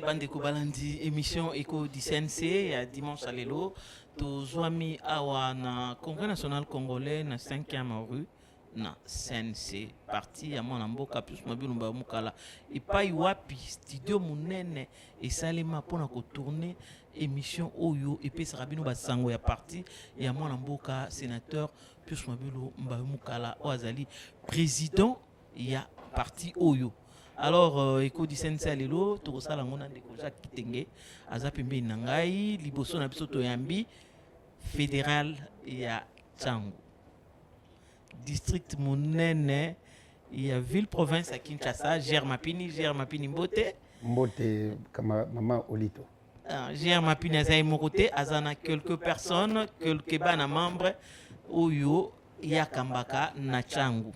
Bonjour, Bandeko Balandi, émission Eco du CNC, à dimanche à l'élo. Tozwami awa na Congrès national congolais na 5e rue na CNC. Parti ya mwana mboka plus mabilu mba mukala. Ipai wapi studio munene esalema pona ko tourner émission Oyo et Sarabino Basango ya parti ya mwana mboka sénateur plus mabilu mba mukala Oazali président ya parti Oyo. Alors, Eko di Sense Alelo, Torosa Langona de Jacques Kitenge, Azapimbe Nangai, Liboso Nabiso Toyambi, fédéral ya Tchango. District Mounene, il y a ville-province à Kinshasa, Germapini Mbote. Mbote, comme maman Olito. Germapini Azaï Morote, Azana quelques personnes, quelques bana membres, Oyo, Yakambaka, Nachango.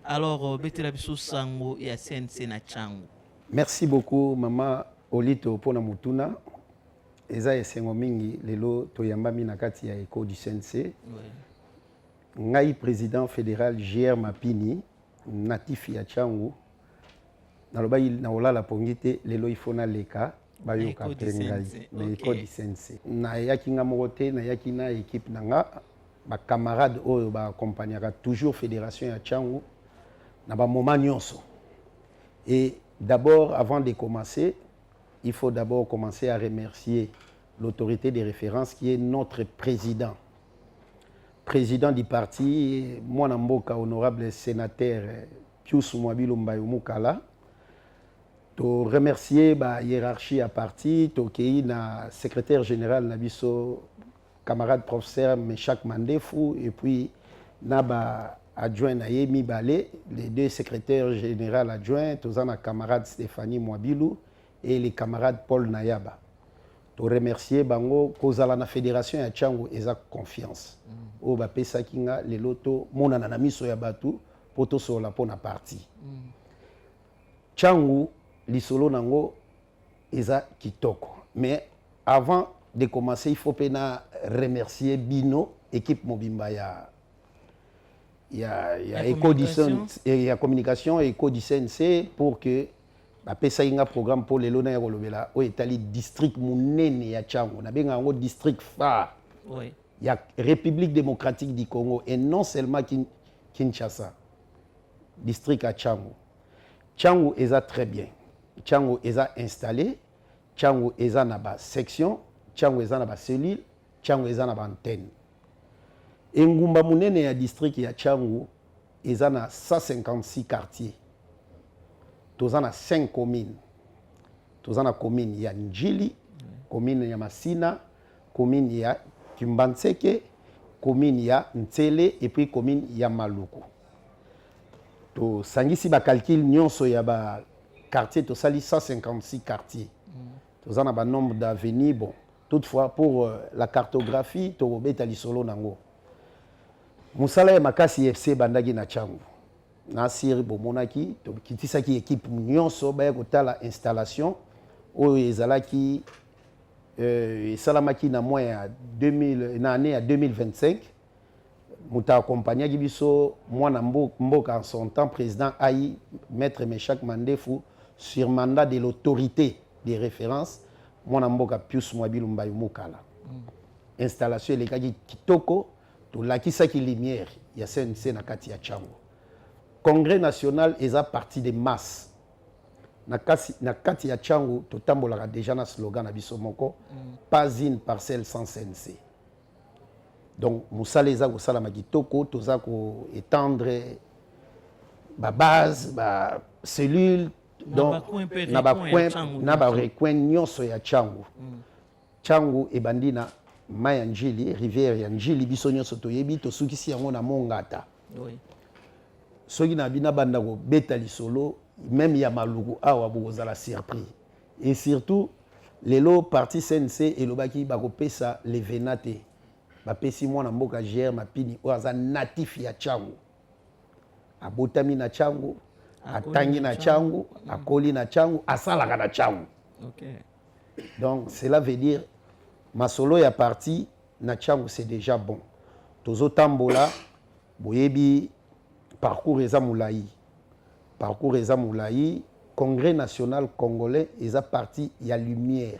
Alors, Betelabiso Sango et CNC na Tchango. Merci beaucoup, Maman Olito Pona Mutuna. Eza esengo mingi lelo toyambami na kati ya Eko du CNC. Ngai président fédéral JR Mapini, natif ya Tchango. Nalobai na olala pongite lelo ifona leka bayoka pengai na Eko du CNC. Na yaki nga morote na yaki na équipe nanga ba camarades oyo ba accompagnera toujours fédération ya Tchango. Na ba moment nyonso. Et d'abord, avant de commencer, il faut d'abord commencer à remercier l'autorité de référence qui est notre président. Président du parti, Mwana Mboka, honorable sénateur Pius Mwabilu Mbayo Mukala. To remercier la hiérarchie à parti, to kei na secrétaire général Nabiso, camarade professeur Meshak Mandefou, et puis Naba adjoint Nayemi Balé, les deux secrétaires généraux adjoints, Tozana camarade Stéphanie Mwabilou et les camarades Paul Nayaba. To remercier Bango, Kozala na fédération ya Tchango eza confiance. O ba pesa kinga le loto mona na miso ya batu poto sola pona parti. Tchango lisolo nango eza kitoko. Mais avant de commencer, il faut pena remercier Bino, équipe Mobimba ya il y a communication et Eko du CNC pour que la PSA programme pour les lona ya kolobela o etali district munene ya Tchango na benga ngo district phare. Oui. Il y a République démocratique du Congo et non seulement Kinshasa. District à Tchango. Tchango est très bien. Tchango est installé, Tchango est na ba section, Tchango est na ba cellule, Tchango est na ba antenne. Engumba munene ya district ya Tchango eza na 156 quartiers. Tozana 5 communes. Tozana commune ya Njili, commune ya Masina, commune ya Kimbanseke, commune ya Ntsele et puis commune ya Maluku. To sangisi ba calcul nyonso ya ba quartier to sali 156 quartiers. Tozana ba nombre d'avenues bon. Toutefois pour la cartographie to beta lisolo nango. Musala ya makasi FC bandagi na Tchango. Na siri bomonaki to kitisaki équipe nyonso ba kotala installation oyo ezalaki salamaki na mois ya 2000 na année ya 2025 muta accompagnaki biso mwana mboka en son temps président Aï maître Meshak Mandefou sur mandat de l'autorité de référence mwana mboka Pius Mwabilu Mbayo Mukala. Installation elekaki kitoko to lakisaki lumière ya CNC na kati ya Tchango. Congrès national est à partie de masse. Na kati ya Tchango to tambolaka déjà na slogan na biso moko pas une parcelle sans CNC. Donc musala eza ko sala makitoko toza ko étendre ba base ba cellule donc na ba recoin nyonso ya Tchango. Tchango e bandina Maya Njili, rivière ya Njili biso nyonso toyebi to sukisi yango na Mongata. Oui. Soki na bina banda ko beta lisolo même ya Maluku awa bokozala surpris. Et surtout lelo parti CNC elobaki bakopesa le venate. Ba pesi mwana mboka JR Mapini oza natif ya Tchango. Abotami na Tchango, atangi na Tchango, akoli na Tchango, asalaka na Tchango. OK. Donc cela veut dire masolo ya parti na Tchango c'est déjà bon. Tozo tambola boyebi parcours eza moulayi. Parcours eza moulayi Congrès national congolais eza parti ya lumière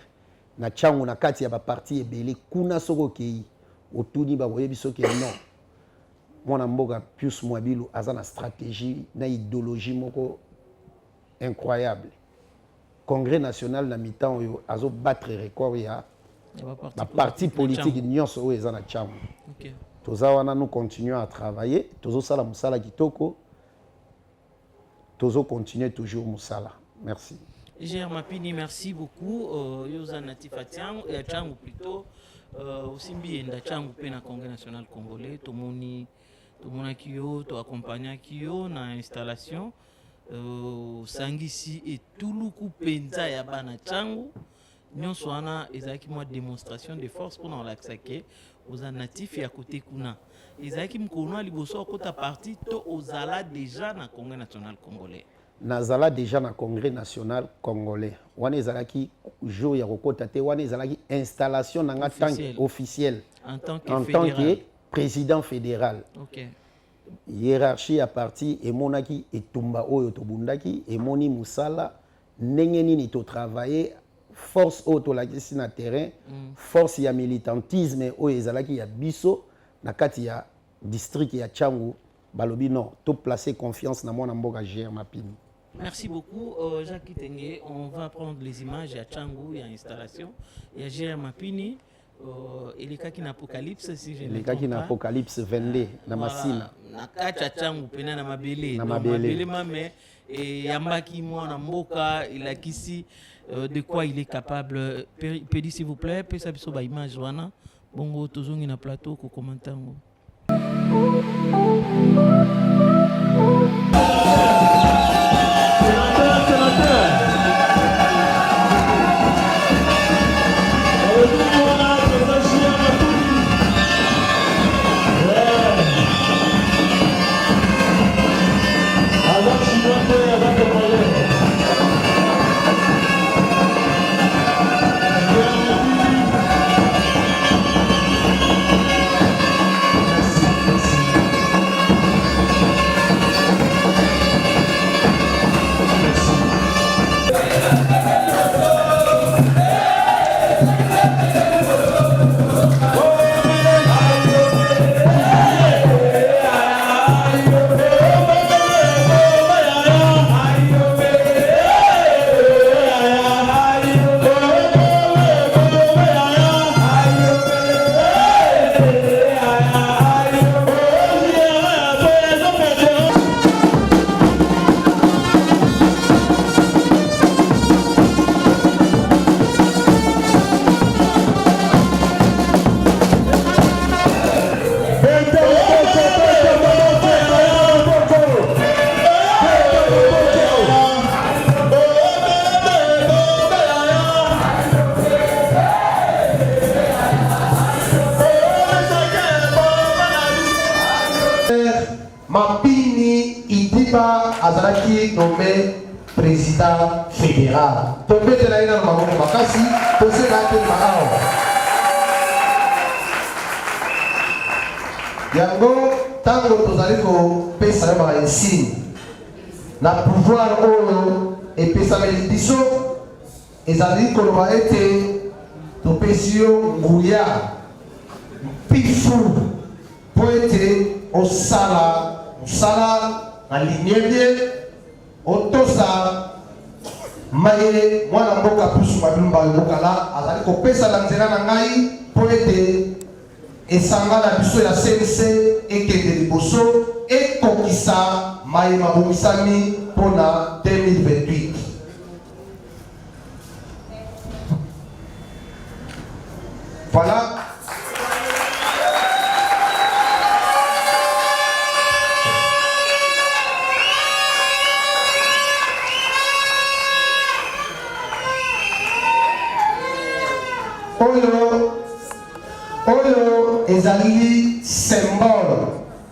na changu na kati ya ba parti ebele kuna soko kei otuni ba boyebi soki non mwana mboka Pius Mwabilu aza na stratégie na idéologie moko incroyable. Congrès national na mi-temps oyo azo battre record ya ba parti politique nyonso oyo eza na changu. OK. Toza wana nous continuons à travailler, tozo sala musala kitoko. Tozo continuer toujours musala. Merci. Gérard Mapini, merci beaucoup. Yoza Natif Atiang et Atiang plutôt aussi bien d'Atiang pe na Congrès national congolais. Tomoni Kyo, to accompagna Kyo na installation. Sangisi et Touloukou Penza ya bana Changu. Nyon soana ezaki moi démonstration de force pour dans l'accès aux natifs et à côté kuna. Ezaki mkono liboso kota parti to ozala déjà na Congrès national congolais. Nazala déjà na Congrès national congolais. Wana ezalaki jour ya kokota te wana ezalaki installation nanga tant officiel en tant que président fédéral. OK. Hiérarchie à parti et monaki etumba oyo tobundaki et moni musala ndenge nini to travailler force auto la kisi na terrain force ya militantisme oyo ezalaki ya biso na kati ya district ya Changu balobi non to placer confiance na mwana mboka Gérard Mapini. Merci beaucoup Jacques Kitenge. On va prendre les images à Changu, il y a installation, il y a Gérard Mapini et les cas qui n'apocalypse si je ne me trompe pas. Les cas qui n'apocalypse 22 na masina. Na kacha Changu pena na mabele. Na mabele mame et yambaki mwana mboka il a kisi de quoi il est capable. Pédi s'il vous plaît, peut ça biso ba image wana. Bongo tozongi na plateau ko commenter ngo. Mapini Idiba Azalaki nommé président fédéral. Tombé de la ina na maboko makasi, posé la tête mahao. Yango tango tozali ko pesa ba insigne. Na pouvoir oyo et pesa meli biso ezali ko ba ete to pesio nguya pifu poete osala Sala alinyebye otosa maye mwana mboka Pius Mwabilu mboka la azali kopesa la nzela na ngai po ete esangana biso ya CNC ekende liboso ekokisa maye mabongisami mpona 2028. Voilà. Oyo ezali symbole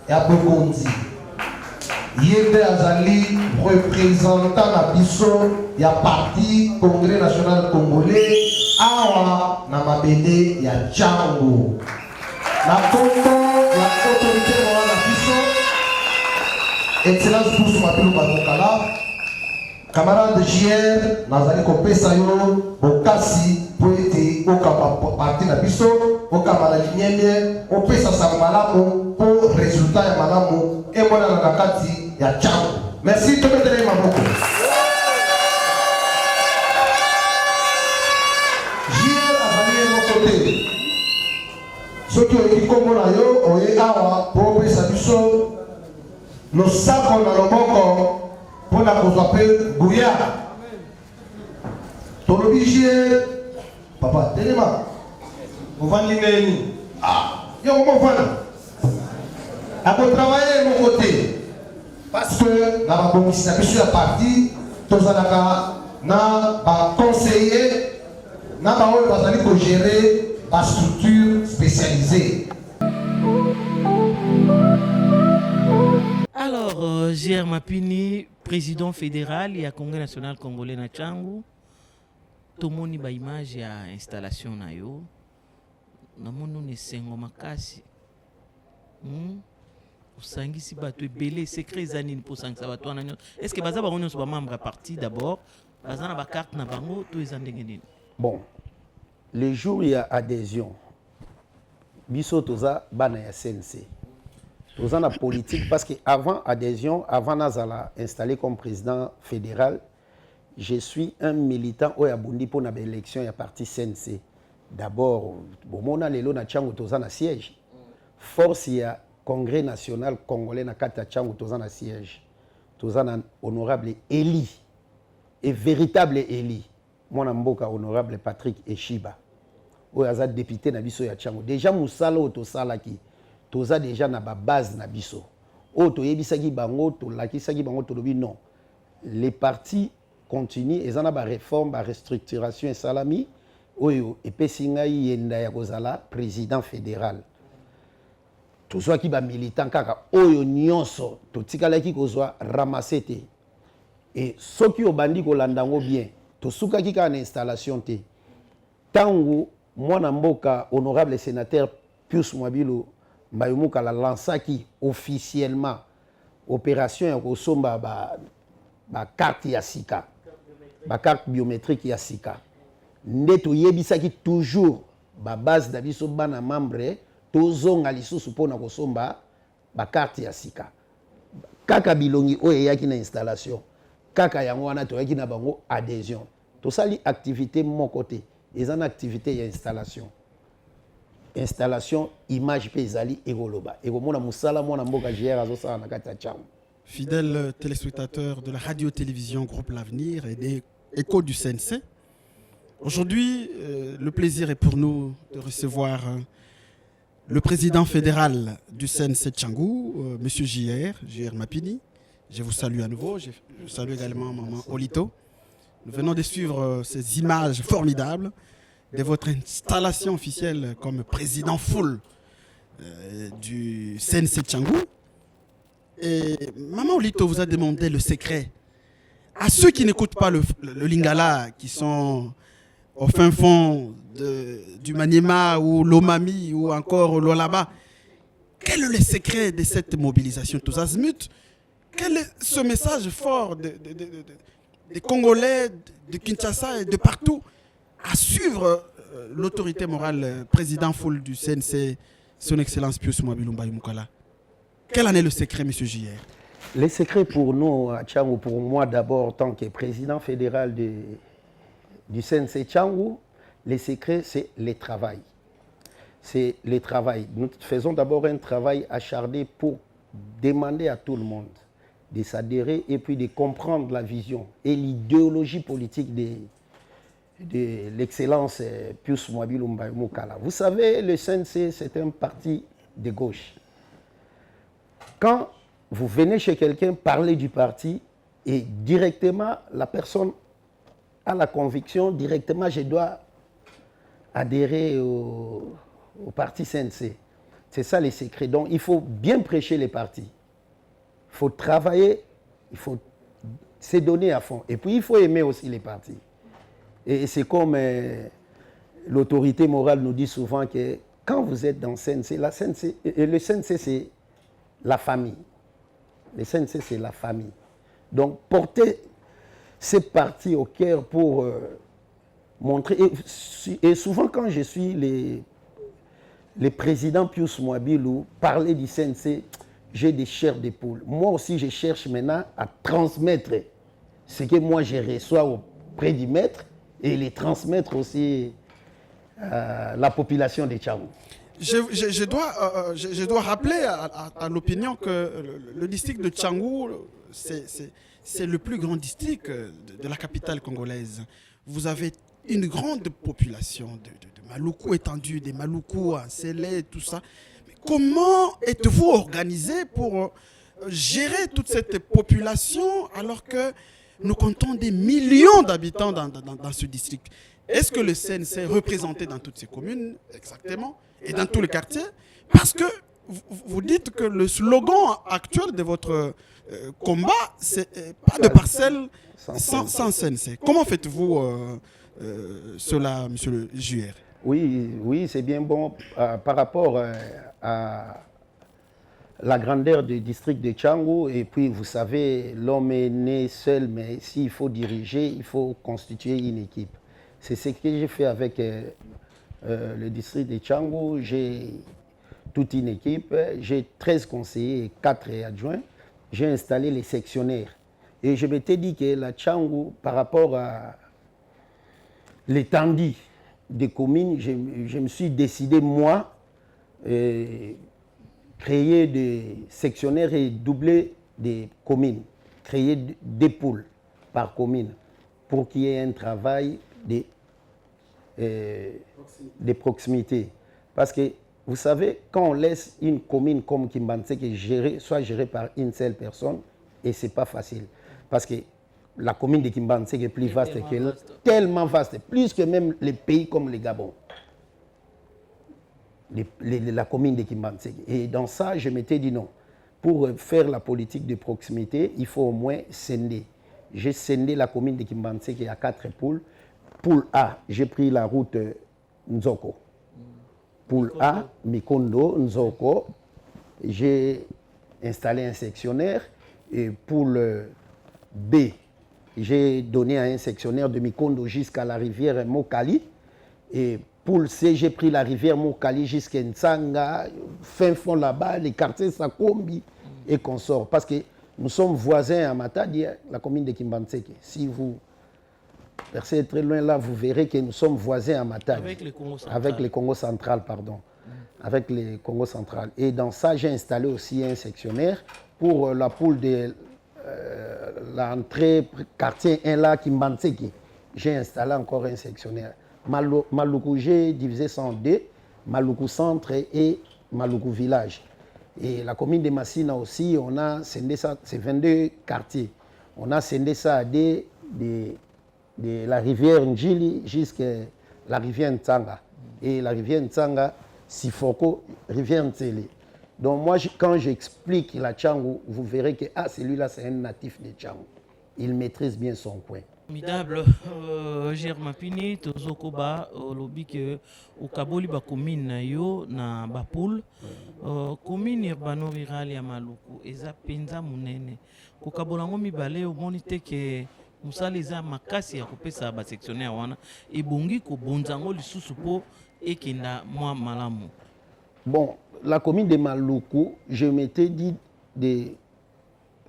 ya bokonzi. Yende azali représentant na biso ya parti Congrès national congolais awa na mabele ya Changu. Na kombo ya autorité na biso Excellence Pius Mwabilu Bakokala camarade JR, nazali kopesa yo bokasi po ete okamba parti na biso, okamba na linyemie, opesa sango malamu po resultat ya malamu emonana na kati ya Tchangu. Merci, tobetele maboko. JR azali moko te. Soki oyebi kombo na yo, oye awa po opesa biso losako na loboko mpona kozwa mpe guya. Tolobi JR, papa telema ovandi neni? Yo komofana akotravaille moko te parce que na babongisi na biso ya parti tozalaka na baconseiller na baoyo bazali kogere bastructure spécialisée. Alors, J.R. Mapini, président fédéral et à Congrès national congolais na Tchangu, tomoni ba image ya installation na yo, namoni ne sengo makasi. Osangisi bato ebele secret zanini pour sangisa bato wana nyonso. Est-ce que baza bango nyonso ba membre parti d'abord, baza na ba carte na bango to ezandenge nini? Bon, les jours il y a adhésion. Biso toza bana ya CNC. Toza na politique parce que avant adhésion, avant Nazala installé comme président fédéral, je suis un militant au Yabundi pour la élection ya parti CNC. D'abord, bomona lelo na Tchangu toza na siège. Force ya Congrès national congolais na kata Tchangu toza na siège. Toza na honorable Eli et véritable Eli. Mwana mboka honorable Patrick Eshiba. Oyo aza député na biso ya Tchangu. Déjà musala o tosala ki toza déjà na ba base na biso. O to yebisaki bango to lakisaki bango to lobi non. Les partis continuent et na ba réforme, ba restructuration et salami oyo epesi ngai yenda ya kozala président fédéral. Tozwa ki ba militant kaka oyo nyonso to tikalaki kozwa ramasser te. Et soki obandi kolanda ngo bien, to sukaki ka na installation te. Tango mwana mboka honorable sénateur Pius Mwabilo Mbayumuka la lancaki officiellement opération ya kosomba ba carte ya sika, ba carte biométrique ya sika. Ndeto yebisaki toujours ba base da biso bana membre tozonga lisusu pona kosomba ba carte ya sika. Kaka bilongi oyo yaki na installation. Kaka yango wana toyaki na bango adhésion. Tosali activité mon côté. Ils ont activité et installation. Installation, image paysali et goloba. Et comme on a moussala, mon amboka JR azosa na kata Tchangu. Fidèles téléspectateurs de la radio-télévision Groupe L'Avenir et des échos du CNC, aujourd'hui, le plaisir est pour nous de recevoir le président fédéral du CNC Tchangu, M. JR Mapini. Je vous salue à nouveau. Je salue également Maman Olito. Nous venons de suivre ces images formidables de votre installation officielle comme président full du CNC Tchangu. Et Maman Olito vous a demandé le secret. À ceux qui n'écoutent pas le Lingala, qui sont au fin fond du Maniema ou l'Omami ou encore l'Olaba, quel est le secret de cette mobilisation tous azimuts? Quel est ce message fort des Congolais, de Kinshasa et de partout à suivre l'autorité morale président full du CNC, son Excellence Pius Mwabilo Mbayumukala? Quel en est le secret, M. JR? Le secret pour nous, à Tchangu, pour moi d'abord, tant que président fédéral du CNC Tchangu, le secret, c'est le travail. C'est le travail. Nous faisons d'abord un travail acharné pour demander à tout le monde de s'adhérer et puis de comprendre la vision et l'idéologie politique de l'excellence Pius Mwabilo Mbayumukala. Vous savez, le CNC, c'est un parti de gauche. Quand vous venez chez quelqu'un parler du parti et directement, la personne a la conviction, directement, je dois adhérer au parti CNC. C'est ça les secrets. Donc, il faut bien prêcher les partis. Il faut travailler, il faut se donner à fond. Et puis, il faut aimer aussi les partis. Et c'est comme l'autorité morale nous dit souvent que quand vous êtes dans le CNC, le CNC, c'est la famille. Le CNC, c'est la famille. Donc, porter c'est parti au cœur pour montrer. Et souvent, quand je suis les présidents Pius Mwabilou parler du CNC, j'ai des chairs d'épaule. Moi aussi, je cherche maintenant à transmettre ce que moi je reçois auprès du maître et les transmettre aussi à la population de Tchangou. Je dois rappeler à l'opinion que le district de Tchangou, c'est le plus grand district de la capitale congolaise. Vous avez une grande population de Maluku étendue, des Maluku à Sélé, tout ça. Mais comment êtes-vous organisé pour gérer toute cette population alors que nous comptons des millions d'habitants dans ce district? Est-ce que le CNC est représenté dans toutes ces communes, exactement, et dans tous les quartiers? Parce que vous dites que le slogan actuel de votre combat, c'est pas de parcelle sans CNC. Comment faites-vous cela, monsieur le JR? Oui, c'est bien bon. Par rapport à la grandeur du district de Tchangou, et puis vous savez, l'homme est né seul, mais s'il faut diriger, il faut constituer une équipe. C'est ce que j'ai fait avec le district de Tchangou. J'ai toute une équipe, j'ai 13 conseillers et 4 adjoints. J'ai installé les sectionnaires. Et je m'étais dit que la Tchangou, par rapport à l'étendue des communes, je me suis décidé, moi, créer des sectionnaires et doubler des communes, créer des pôles par commune pour qu'il y ait un travail de proximité. Parce que, vous savez, quand on laisse une commune comme Kimbantseke soit gérée par une seule personne, et ce n'est pas facile. Parce que la commune de Kimbantseke est plus vaste qu'elle, tellement vaste, plus que même les pays comme le Gabon. La commune de Kimbantseke. Et dans ça, je m'étais dit non. Pour faire la politique de proximité, il faut au moins scinder. J'ai scindé la commune de Kimbantseke à 4 pôles. Poule A, j'ai pris la route Nzoko. Poule A, Mikondo, Nzoko. J'ai installé un sectionnaire. Et poule B, j'ai donné à un sectionnaire de Mikondo jusqu'à la rivière Mokali. Et poule C, j'ai pris la rivière Mokali jusqu'à Ntsanga, fin fond là-bas, les quartiers Sakombi et consorts. Parce que nous sommes voisins à Matadi, la commune de Kimbantseke. Si vous percez très loin là, vous verrez que nous sommes voisins à Matadi. Avec le Congo central. Avec le Congo central, pardon. Avec le Congo central. Et dans ça, j'ai installé aussi un sectionnaire pour la poule de l'entrée quartier 1 là, Kimbantseke. J'ai installé encore un sectionnaire. Maluku, j'ai divisé ça en deux, Maluku centre et Maluku village. Et la commune de Massina aussi, on a scindé ça, c'est 22 quartiers. On a scindé ça à de la rivière Njili jusqu'à la rivière Ntsanga. Et la rivière Ntsanga, Sifoko, rivière Ntsele. Donc moi, quand j'explique la Tchangou, vous verrez que celui-là, c'est un natif de Tchangou. Il maîtrise bien son coin. Formidable. Germapini, Tozokoba, lobi que au Kaboli ba commune na yo na Bapoul, commune urbano-rurale ya Maluku, eza penza munene. Ko kabolango mibale o monite que musala eza makasi ya kopesa ba sectionnaire wana ebongi ko bonzango lisusu po ekenda mwa malamu. Bon, la commune de Maluku, je m'étais dit de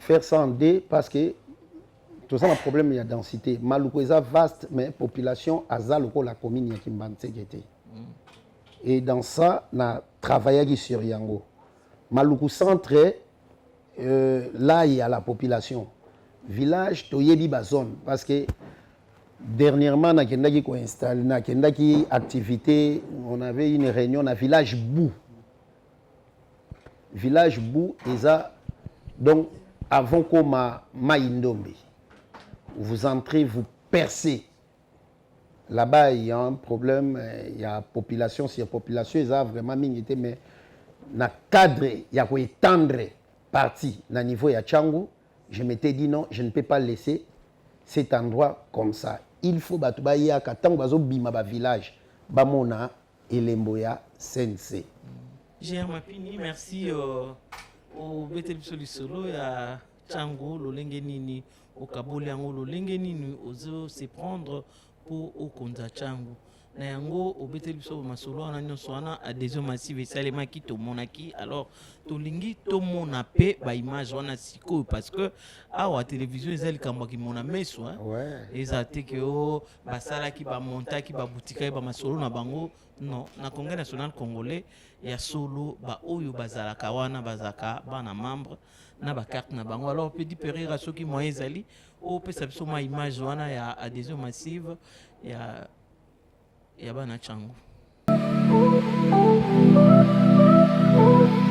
faire ça en deux parce que tout ça, le problème, il y a densité. Maluku est vaste, mais la population a la commune de Kimbantseke. Et dans ça, on a travaillé sur Yango. Maluku centre, là, il y a la population. Village, Toyebi Bazone. Parce que dernièrement, on a installé une activité, on avait une réunion à Village Bou. Village Bou, donc, avant qu'on Maïndombe. Vous entrez, vous percez. Là-bas, il y a un problème, il y a population, si la population, ils ont vraiment minorité, mais dans le cadre, il y a quoi étendre partie, dans le niveau de Tchangou, je m'étais dit non, je ne peux pas laisser cet endroit comme ça. Il faut que il y ait un village, Bamona et Lemboya, Sensei. Germapini, merci au Betel Solisolo et à Tchangou, Lolenge Nini. au kaboli yango lolenge nini ozo se prendre pour okonza changu na yango obeteli biso masolo wana nyonso wana adhésion massive esalemaki tomonaki alors tolingi tomona pe baimage wana sikoyo parce que awa télévision eza likambo akimona meso eza te ke o basalaki bamontaki babutikaki bamasolo na bango non na congrès national congolais ya solo baoyo bazalaka wana bazalaka bana membre na bakarte na bango alors pe di perira soki moyen ezali opesa biso ma image wana ya adhésion massive ya Yabana Changu.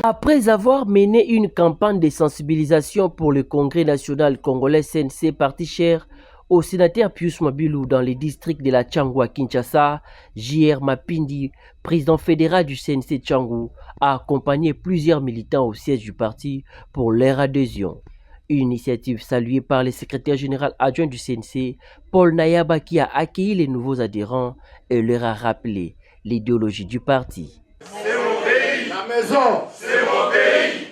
Après avoir mené une campagne de sensibilisation pour le Congrès national congolais CNC parti cher au sénateur Pius Mabilou dans les districts de la Tchangou à Kinshasa, J.R. Mapindi, président fédéral du CNC Tchangou, a accompagné plusieurs militants au siège du parti pour leur adhésion. Une initiative saluée par le secrétaire général adjoint du CNC, Paul Nayaba, qui a accueilli les nouveaux adhérents et leur a rappelé l'idéologie du parti. C'est mon pays, la maison, c'est mon pays.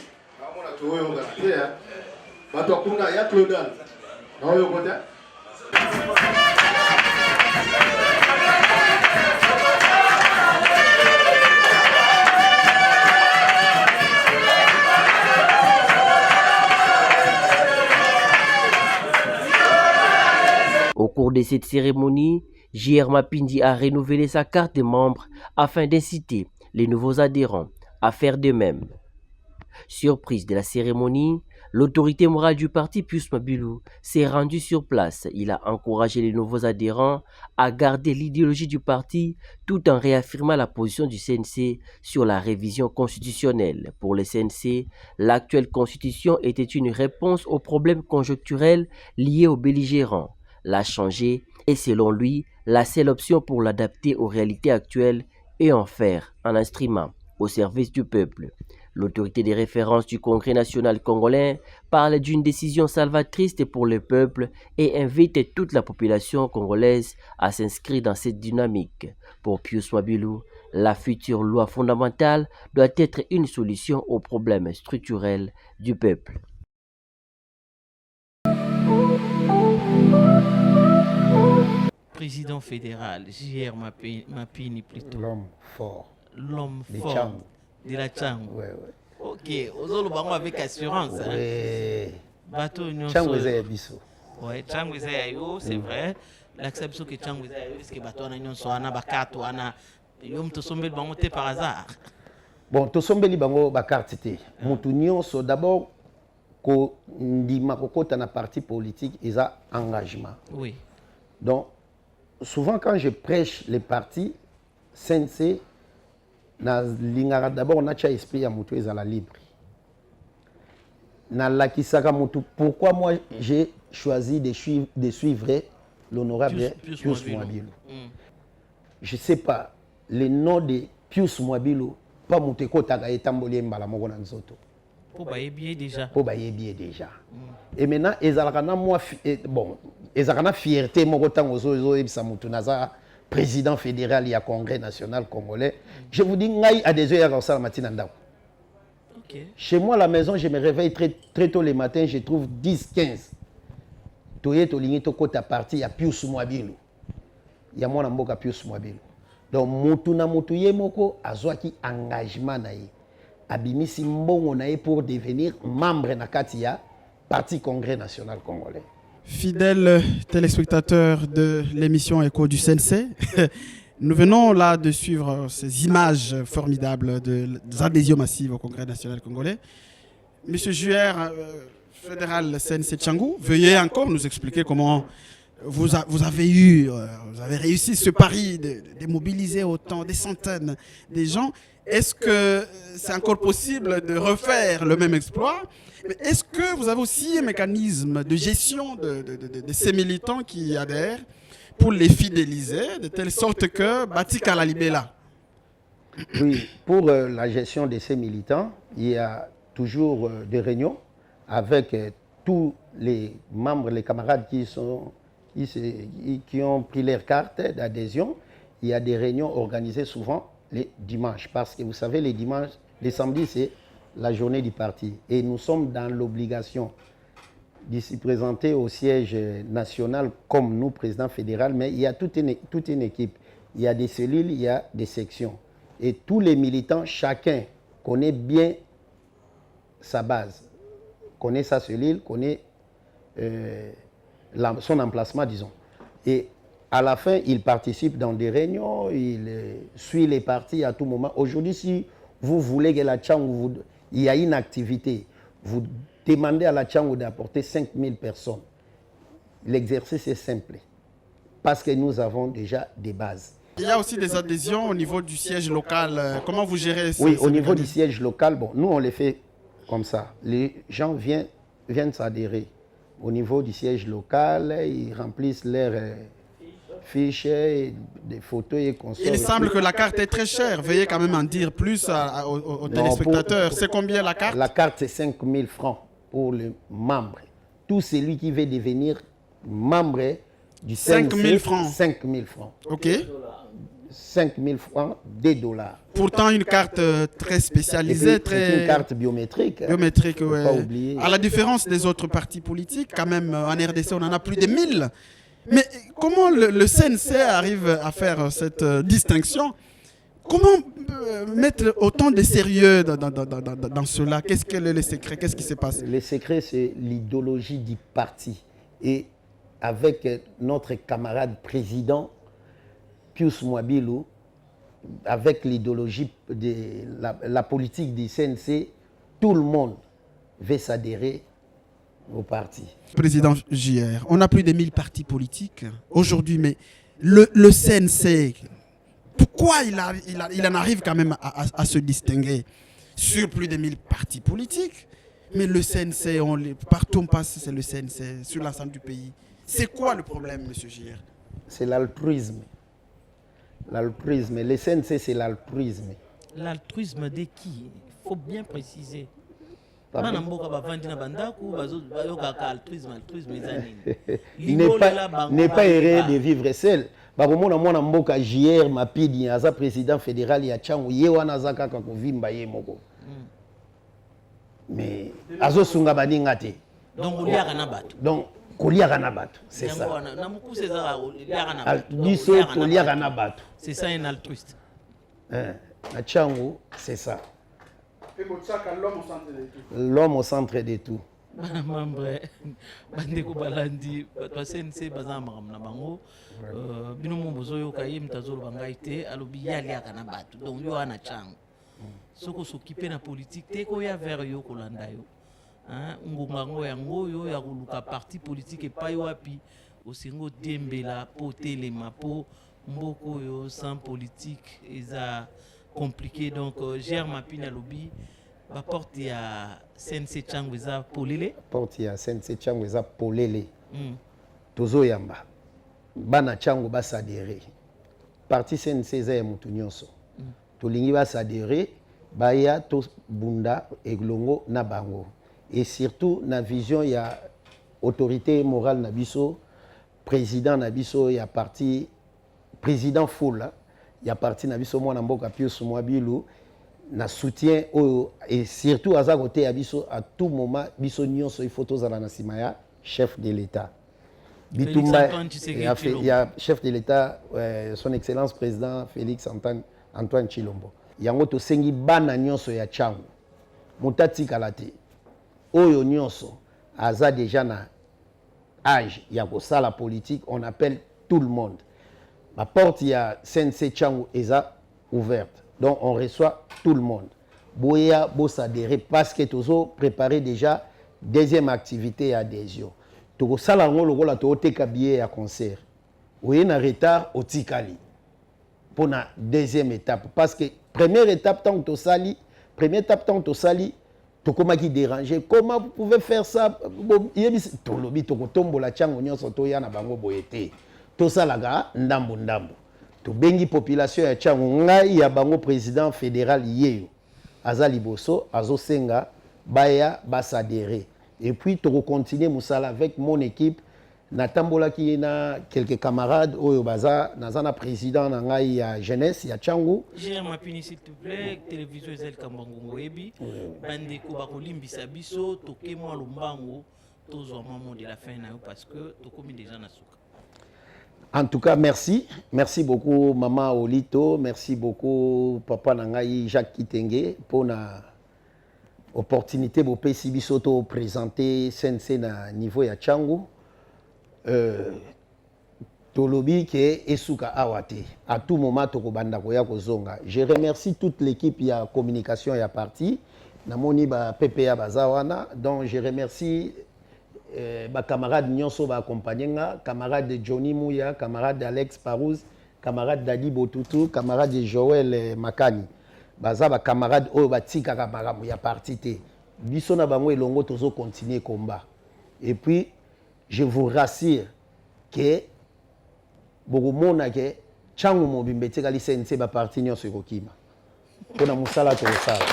Au cours de cette cérémonie, J.R. Mapindi a renouvelé sa carte de membre afin d'inciter les nouveaux adhérents à faire de même. Surprise de la cérémonie, l'autorité morale du parti Pius Mabilou s'est rendue sur place. Il a encouragé les nouveaux adhérents à garder l'idéologie du parti tout en réaffirmant la position du CNC sur la révision constitutionnelle. Pour le CNC, l'actuelle constitution était une réponse aux problèmes conjoncturels liés aux belligérants. La changer est selon lui la seule option pour l'adapter aux réalités actuelles et en faire un instrument au service du peuple. L'autorité de référence du Congrès national congolais parle d'une décision salvatrice pour le peuple et invite toute la population congolaise à s'inscrire dans cette dynamique. Pour Pius Mabilou, la future loi fondamentale doit être une solution aux problèmes structurels du peuple. Président fédéral, J.R. Mapini plutôt. L'homme fort. L'homme fort de la Tchangou. Ouais. Ok, aux bango avec assurance. Ouais. Bateau nyonso. Tchangou eza biso. Ouais, Tchangou eza yo, c'est vrai. L'acception que Tchangou eza yo, est-ce que bateau na nyonso ana bakato ana yom to sombel bango te par hasard. Bon, to sombeli bango bakarte te. Mutu nyonso d'abord ko ndima kokota na parti politique eza engagement. Oui. Donc souvent quand je prêche les partis CNC d'abord on a déjà esprit à mutu ezala libre. Na lakisaka mutu pourquoi moi j'ai choisi de suivre l'honorable Pius Mwabilou. Je sais pas le nom de Pius Mwabilou pas mutu kotaka etamboli mbala moko na nzoto. Pour bayebier déjà. Pour bayebier déjà. Et maintenant ezalaka na moi bon ezalaka na fierté moko tango zo ebisa mutu naza président fédéral du Congrès national congolais. Je vous dis, ngai a des heures à matin. Chez moi, à la maison, je me réveille très tôt le matin, je trouve 10, 15. Toye to ligné to kota parti ya Pius Mwabilou. Ya mwana mboka Pius Mwabilou. Donc mutu na mutu ye moko azwaki engagement na ye. Abimisi mbongo na ye pour devenir membre na kati ya parti Congrès national congolais. Fidèles téléspectateurs de l'émission Écho du CNC, nous venons là de suivre ces images formidables des adhésions massives au Congrès national congolais. Monsieur Juer, fédéral CNC Tchangou, veuillez encore nous expliquer comment vous avez réussi ce pari de mobiliser autant, des centaines de gens. Est-ce que c'est encore possible de refaire le même exploit? Mais est-ce que vous avez aussi un mécanisme de gestion de ces militants qui adhèrent pour les fidéliser, de telle sorte que Batika la libella? Oui, pour la gestion de ces militants, il y a toujours des réunions avec tous les membres, les camarades qui ont pris leur carte d'adhésion. Il y a des réunions organisées souvent les dimanches, parce que vous savez, les dimanches, les samedis, c'est la journée du parti. Et nous sommes dans l'obligation d'y présenter au siège national comme nous, président fédéral, mais il y a toute une équipe. Il y a des cellules, il y a des sections. Et tous les militants, chacun connaît bien sa base, connaît sa cellule, connaît son emplacement, disons. Et à la fin, il participe dans des réunions, il suit les partis à tout moment. Aujourd'hui, si vous voulez que la Tchangou, il y a une activité, vous demandez à la Tchangou d'apporter 5000 personnes. L'exercice est simple, parce que nous avons déjà des bases. Il y a aussi des adhésions au niveau du siège local. Comment vous gérez ça? Oui, au niveau du siège local, bon, nous on les fait comme ça. Les gens viennent s'adhérer. Au niveau du siège local, ils remplissent leurs fiches, des photos et consorts. Il semble que la carte est très chère. Veuillez quand même en dire plus aux téléspectateurs. C'est combien la carte? La carte, c'est 5000 francs pour le membre. Tout celui qui veut devenir membre du CNC, 5000 francs. 5000 francs. OK. 5000 francs, des dollars. Pourtant, une carte très spécialisée, C'est une carte biométrique. Biométrique, ouais. Pas oublier. À la différence des autres partis politiques, quand même, en RDC, on en a plus de 1000. Mais comment le CNC arrive à faire cette distinction? Comment mettre autant de sérieux dans cela? Qu'est-ce que le secret? Qu'est-ce qui se passe? Le secret, c'est l'idéologie du parti. Et avec notre camarade président, Pius Mwabilou, avec l'idéologie de la politique du CNC, tout le monde veut s'adhérer au parti. Président JR, on a plus de 1000 partis politiques aujourd'hui, mais le CNC, pourquoi il en arrive quand même à se distinguer sur plus de 1000 partis politiques? Mais le CNC, partout on passe, c'est le CNC, sur l'ensemble du pays. C'est quoi le problème, M. JR? C'est l'altruisme. L'altruisme. Le CNC, c'est l'altruisme. L'altruisme de qui? Il faut bien préciser. N'est pas erreur de vivre seul. Bakomona mwana mboka JR Mapidi aza président fédéral ya Tchangou ye wana aza kaka kovimba ye moko. Mais azo sunga baninga te. Donc oliaka na bato. Donc koliaka na bato, c'est ça. C'est ça un altruiste. Na Tchangou, c'est ça. L'homme au centre de tout. Membre bandeko balandi bato CNC baza makamna bango bino mombozo yo kaye mtazolo bangai te alobi yali aka na bato donc yo ana Tchangou soko s'occuper na politique te ko ya vers yo kolanda yo ngonga ngo yango yo ya koluka parti politique epai wapi osengo dembela po telema po mboko yo sans politique eza compliqué. Donc Gère Mapina lobby la porte ya CNC Tchangou eza polele porte ya CNC Tchangou eza polele tozo yamba bana Tchangou basadere parti CNC eza ya mutu nyonso tolingi basadere baya to bunda eglongo na bango et surtout na vision ya autorité morale na biso président na biso ya parti président Foula ya parti na biso mwana mboka Pius Mwabilou na soutien et surtout aza côté ya biso à tout moment biso nyonso il faut tozala na sima ya chef de l'État bitumba ya chef de l'État son excellence président Félix Antoine Tshilombo yango tosengi bana nyonso ya Tchangou mutati kalate oyo nyonso aza déjà na âge ya kosala politique on appelle tout le monde. La porte il y a CNC Tchangou eza ouverte. Donc on reçoit tout le monde. Boya bosadere parce que tozo préparé déjà deuxième activité à adhésion. Toko sala ngolo la to teka billet à concert. Oye na retard au tikali. Pour la deuxième étape parce que première étape tant to sali, première étape tant to sali tokoma qui déranger. Comment vous pouvez faire ça? Yebi to lobi toko tombo la Tchangou nyonso to ya na bango boyete. Tosalaga ndambo ndambo to bengi population ya Tchangou ngai ya bango président fédéral yeyo aza liboso azo senga baya basadere et puis to continuer musala avec mon équipe natambola ki na quelques camarades oyo baza nazana président na ngai ya jeunesse ya Tchangou. Gère Mapini s'il te plaît télévision Ezel Kambango Moebi bandeko bakolimbisa biso toke mwa lombango tous au moment de la fin parce que tout comme déjà na souka. En tout cas, merci. Merci beaucoup, Maman Olito. Merci beaucoup, Papa Nangaï Jacques Kitenge, pour l'opportunité de PCB présenter CNC na niveau ya Tchangu. Tolobi ke Esuka Awate. À tout moment, Tokobanda Koya Kozonga. Je remercie toute l'équipe ya communication ya parti. Namoni ba PPA Bazawana. Donc, je remercie camarade Nyonso va accompagner, camarade Johnny Mouya, camarade Alex Parouz, camarade Dadi Botutu, camarade Joël Makani. Baza ba camarade o batika kamaramu ya parti te. Biso na bango elongo tozo continuer combat. Et puis je vous rassure que bokomona ke Tchangu mobimbe tikali CNC ba parti nyonso ekokima. Pona musala to sala.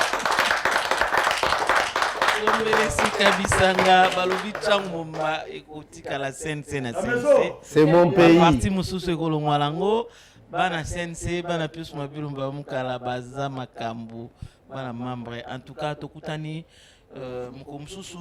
C'est mon pays. Parti mususu ekolongwalango bana sense bana plus mabilumba mukala baza makambu bana membre en tout cas tokutani muko mususu